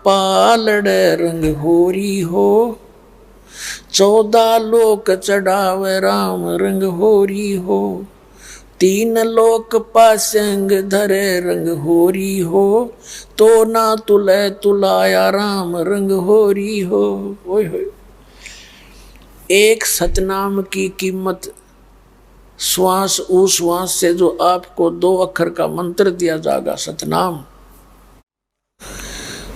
पालड़े रंग होरी हो, 14 लोक चढ़ावे राम रंग होरी हो, 3 लोक पासंग धरे रंग होरी हो, तो ना तुले तुलाया राम रंग होरी हो। ओए होए, एक सतनाम की कीमत श्वास उश्वास से जो आपको 2 अक्षर का मंत्र दिया जाएगा सतनाम,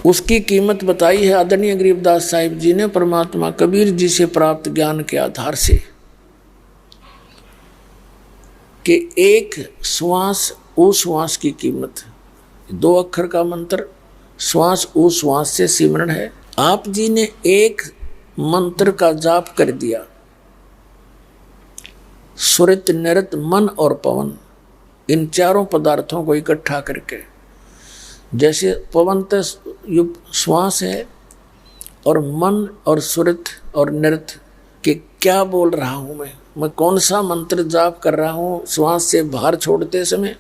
उसकी कीमत बताई है आदरणीय गरीबदास साहिब जी ने परमात्मा कबीर जी से प्राप्त ज्ञान के आधार से, कि एक श्वास उश्वास की कीमत, 2 अक्षर का मंत्र श्वास उश्वास से सिमरण है। आप जी ने एक मंत्र का जाप कर दिया, सुरत नृत मन और पवन, इन चारों पदार्थों को इकट्ठा करके, जैसे पवन तो श्वास है और मन और सुरत और नृत के क्या बोल रहा हूँ मैं कौन सा मंत्र जाप कर रहा हूँ श्वास से बाहर छोड़ते समय,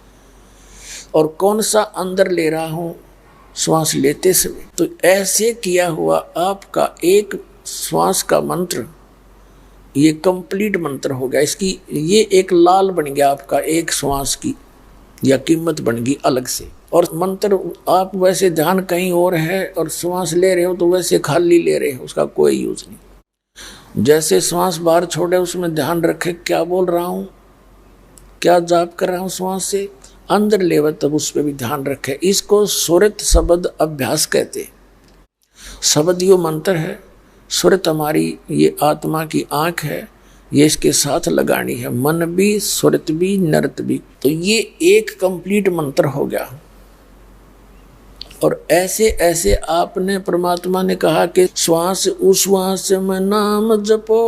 और कौन सा अंदर ले रहा हूँ श्वास लेते समय। तो ऐसे किया हुआ आपका एक श्वास का मंत्र ये कंप्लीट मंत्र हो गया। इसकी ये एक लाल बन गया आपका एक श्वास की, या कीमत बन गई अलग से। और मंत्र आप वैसे ध्यान कहीं और है और श्वास ले रहे हो तो वैसे खाली ले रहे हो, उसका कोई यूज नहीं। जैसे श्वास बाहर छोड़े उसमें ध्यान रखे क्या बोल रहा हूँ, क्या जाप कर रहा हूँ श्वास से, अंदर लेवे तब उस पर भी ध्यान रखे। इसको सुरत शब्द अभ्यास कहते। शब्द यो मंत्र है, सुरत हमारी ये आत्मा की आंख है, ये इसके साथ लगानी है, मन भी सुरत भी नृत भी। तो ये एक कंप्लीट मंत्र हो गया। और ऐसे ऐसे आपने परमात्मा ने कहा कि श्वास उश्वास में नाम जपो,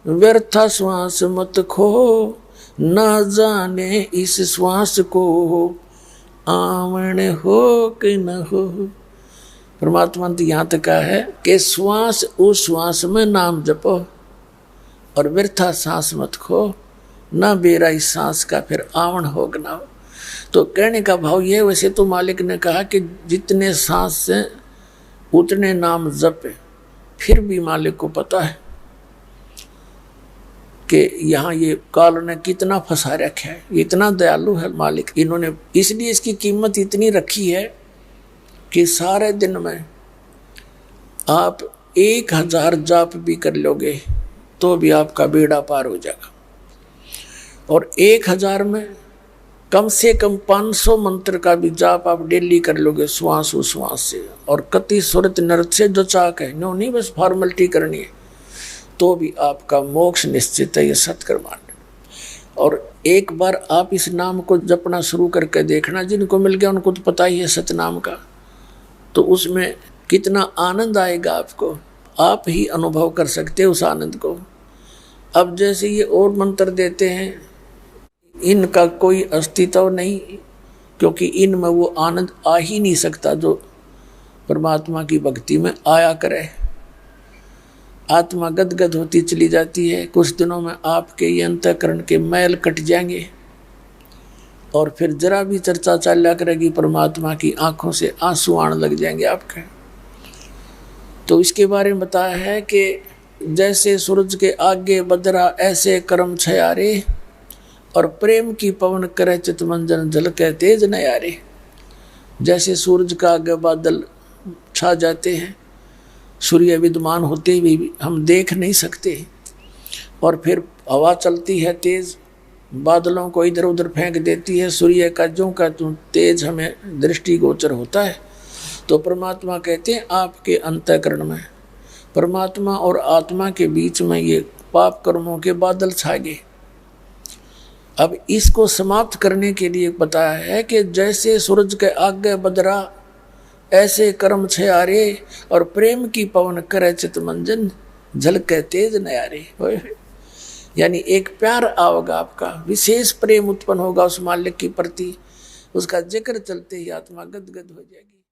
व्यर्था श्वास मत खो, ना जाने इस श्वास को आवन हो कि न हो। परमात्मा ने यहाँ तक कहा है कि श्वास उश्वास में नाम जपो और व्यर्था सांस मत खो, ना बेरा इस सांस का फिर आवन हो कि ना हो। तो कहने का भाव ये, वैसे तो मालिक ने कहा कि जितने सांस से उतने नाम जपे, फिर भी मालिक को पता है कि यहाँ ये काल ने कितना फंसा रखा है, इतना दयालु है मालिक। इन्होंने इसलिए इसकी कीमत इतनी रखी है कि सारे दिन में आप 1000 जाप भी कर लोगे तो भी आपका बेड़ा पार हो जाएगा। और 1000 में कम से कम 500 मंत्र का भी जाप आप डेली कर लोगे श्वास उश्वास से, और कति सुरत नृत से जो चाक है, नो नहीं बस फॉर्मेलिटी करनी है, तो भी आपका मोक्ष निश्चित है। ये सत्कर्मांड। और एक बार आप इस नाम को जपना शुरू करके देखना, जिनको मिल गया उनको तो पता ही है सतनाम का, तो उसमें कितना आनंद आएगा आपको, आप ही अनुभव कर सकते हो उस आनंद को। अब जैसे ये और मंत्र देते हैं, इनका कोई अस्तित्व नहीं, क्योंकि इनमें वो आनंद आ ही नहीं सकता जो परमात्मा की भक्ति में आया करे। आत्मा गदगद होती चली जाती है, कुछ दिनों में आपके ये अंतःकरण के मैल कट जाएंगे और फिर जरा भी चर्चा चला करेगी परमात्मा की, आंखों से आंसू आने लग जाएंगे आपके। तो इसके बारे में बताया है कि जैसे सूरज के आगे बदरा ऐसे कर्म छयारे, और प्रेम की पवन करे चितमंजन झलके तेज नयारे। जैसे सूरज का आगे बादल छा जाते हैं, सूर्य विद्यमान होते हुए भी हम देख नहीं सकते, और फिर हवा चलती है तेज, बादलों को इधर उधर फेंक देती है, सूर्य का जो का तेज हमें दृष्टिगोचर होता है। तो परमात्मा कहते हैं आपके अंतःकरण में, परमात्मा और आत्मा के बीच में ये पाप कर्मों के बादल छा गए। अब इसको समाप्त करने के लिए बताया है कि जैसे सूरज के आगे बदरा ऐसे कर्म छयारे, और प्रेम की पवन करे चितमंजन झलके तेज नयारे। यानी एक प्यार आओगा, आपका विशेष प्रेम उत्पन्न होगा उस मालिक के प्रति, उसका जिक्र चलते ही आत्मा गदगद हो जाएगी।